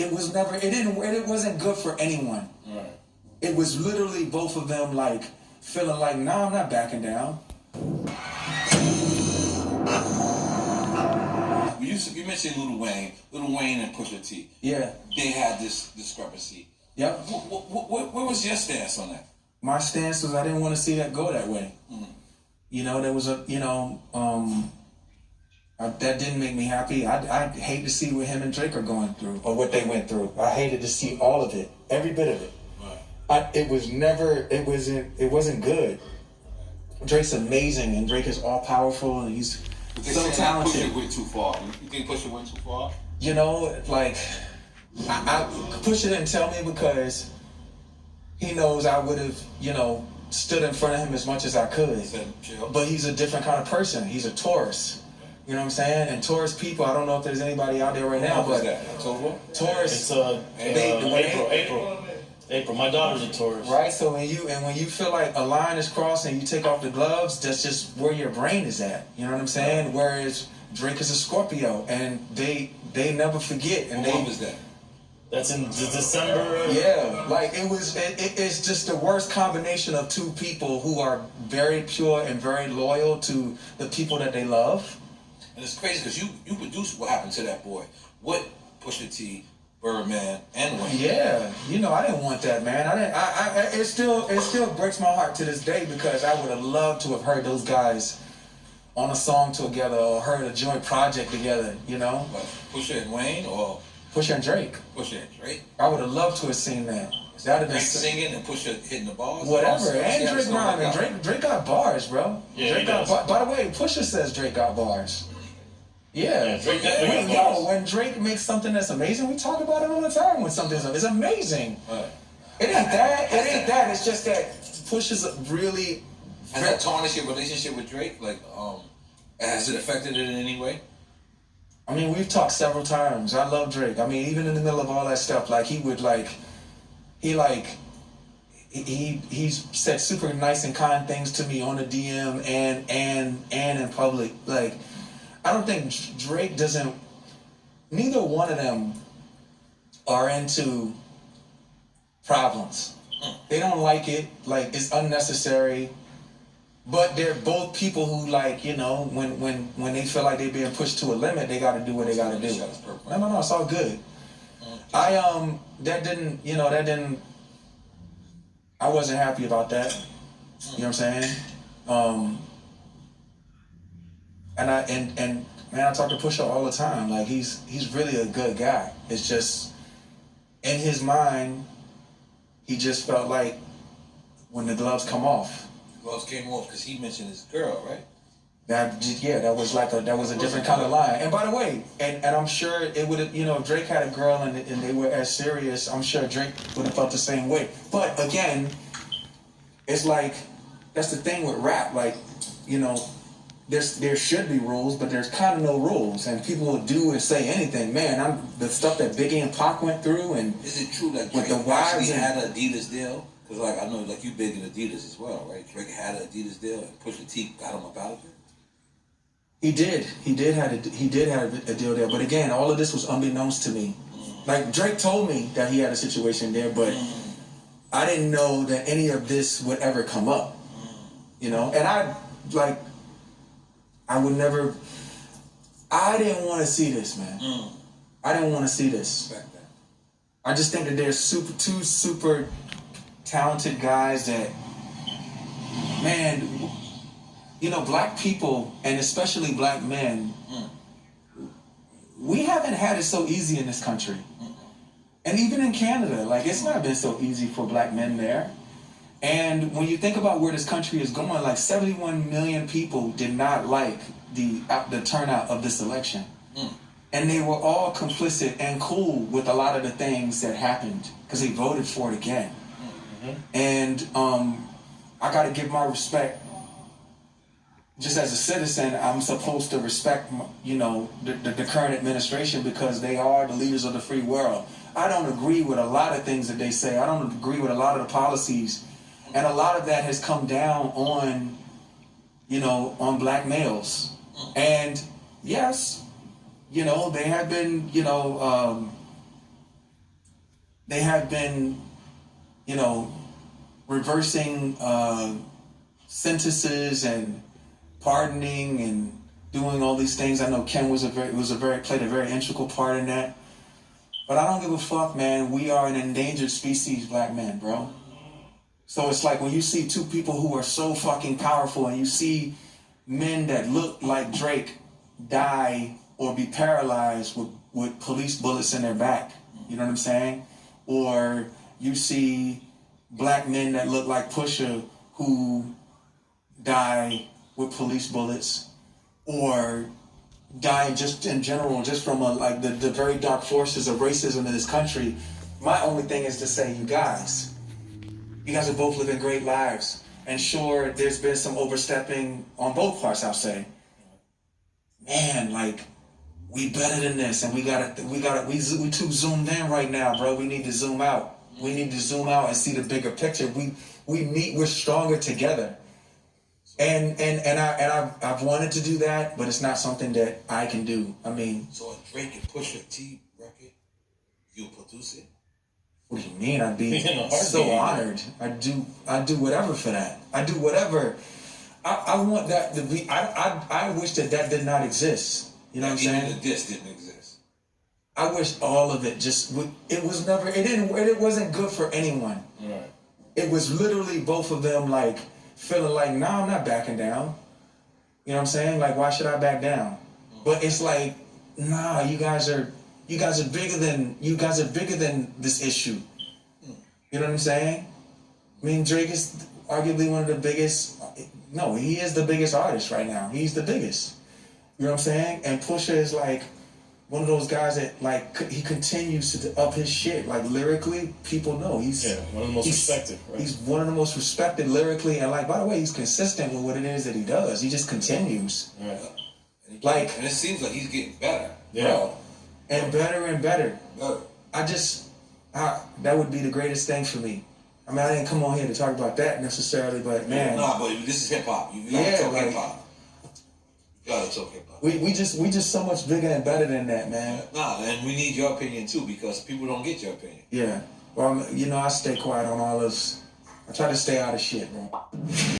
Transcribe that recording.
it was never, it wasn't good for anyone. Right. It was literally both of them like feeling like, nah, I'm not backing down. You mentioned Lil Wayne and Pusha T. Yeah. They had this discrepancy. Yep. What was your stance on that? My stance was I didn't want to see that go that way. You know, there was a, that didn't make me happy. I hate to see what him and Drake are going through or what they went through. I hated to see all of it, every bit of it. Right. It wasn't good. Drake's amazing and Drake is all powerful and he's so talented. Pusha went too far. You think Pusha went too far? You know, like, Pusha didn't tell me because he knows I would have, stood in front of him as much as I could. But he's a different kind of person. He's a Taurus. You know what I'm saying? And Taurus people, I don't know if there's anybody out there right now, but Taurus. It's April. My daughter's a Taurus. Right. So when you feel like a line is crossed and you take off the gloves, that's just where your brain is at. You know what I'm saying? Whereas Drake is a Scorpio, and they never forget. And what month is that? That's in December. Yeah, like it's just the worst combination of two people who are very pure and very loyal to the people that they love. And it's crazy because you produced What Happened to That Boy. What Pusha T, Birdman, and Wayne. Yeah, I didn't want that, man. It still breaks my heart to this day because I would have loved to have heard those guys on a song together or heard a joint project together. What, Pusha and Wayne or Pusha and Drake. Pusha and Drake. I would have loved to have seen that. That'd have been singing and Pusha hitting the bars. Whatever, and Drake rhyming. Drake got bars, bro. Yeah, Drake got by the way, Pusha says Drake got bars. Yeah, Drake definitely got bars. When Drake makes something that's amazing, we talk about it all the time. When something's amazing, Right. It ain't that. It's just that Pusha's really. Has that tarnished your relationship with Drake? Like, has it affected it in any way? I mean, we've talked several times. I love Drake. I mean, even in the middle of all that stuff, like he said super nice and kind things to me on the DM and in public. Like, I don't think Drake doesn't. Neither one of them are into problems. They don't like it. Like, it's unnecessary. But they're both people who, like, when they feel like they're being pushed to a limit, they got to do what they got to do. No, it's all good. I wasn't happy about that. You know what I'm saying? And man, I talk to Pusha all the time. Like, he's really a good guy. It's just, in his mind, he just felt like when the gloves come off. Gloves came off because he mentioned his girl, right? That was a different kind of lie. And by the way, and I'm sure it would have, if Drake had a girl and they were as serious, I'm sure Drake would have felt the same way. But again, it's like, that's the thing with rap. Like, there should be rules, but there's kind of no rules, and people will do and say anything. Man, the stuff that Biggie and Pac went through, and is it true that Drake actually had an Adidas deal? Because I know you big in Adidas as well, right? Drake had an Adidas deal, and Pusha T got him up out of it. He did have a deal there, but again, all of this was unbeknownst to me. Like, Drake told me that he had a situation there, but I didn't know that any of this would ever come up. And I didn't want to see this, man. I didn't want to see this. I just think that there's two super talented guys that, man, black people, and especially black men, we haven't had it so easy in this country. And even in Canada, like, it's not been so easy for black men there. And when you think about where this country is going, like 71 million people did not like the turnout of this election. And they were all complicit and cool with a lot of the things that happened because they voted for it again. And I got to give my respect. Just as a citizen, I'm supposed to respect, the current administration because they are the leaders of the free world. I don't agree with a lot of things that they say. I don't agree with a lot of the policies. And a lot of that has come down on, on black males. And yes, they have been, they have been, you know, reversing sentences and pardoning and doing all these things. I know Ken played a very integral part in that. But I don't give a fuck, man. We are an endangered species, black men, bro. So it's like when you see two people who are so fucking powerful and you see men that look like Drake die or be paralyzed with police bullets in their back. You know what I'm saying? Or you see black men that look like Pusha who die with police bullets, or die just in general, just from the very dark forces of racism in this country. My only thing is to say, you guys are both living great lives. And sure, there's been some overstepping on both parts, I'll say. Man, like, we better than this, and we too zoomed in right now, bro. We need to zoom out. We need to zoom out and see the bigger picture. We're stronger together. And I've wanted to do that, but it's not something that I can do. I mean, so if Drake and Pusha T record, you'll produce it? What do you mean? I'd be so honored. I'd do whatever for that. I do whatever. I want that to be. I wish that did not exist. You know what I'm saying? Even the diss didn't exist. I wish all of it just. It was never. It wasn't good for anyone. Right. It was literally both of them like feeling like, nah, I'm not backing down. You know what I'm saying? Like, why should I back down? But it's like, nah, you guys are bigger than this issue. You know what I'm saying? I mean, Drake is arguably one of the biggest. No, he is the biggest artist right now. He's the biggest. You know what I'm saying? And Pusha is like one of those guys that like he continues to up his shit. Like lyrically, people know he's one of the most respected. Right? He's one of the most respected lyrically, and like by the way, he's consistent with what it is that he does. He just continues. Right. And it seems like he's getting better. Yeah. Bro, and better and better. Better. That would be the greatest thing for me. I mean, I didn't come on here to talk about that necessarily, but man. No, but this is hip hop. You gotta talk hip hop. You gotta talk hip hop. We just so much bigger and better than that, man. Nah, and we need your opinion too, because people don't get your opinion. Yeah. Well, I stay quiet on all this. I try to stay out of shit, bro.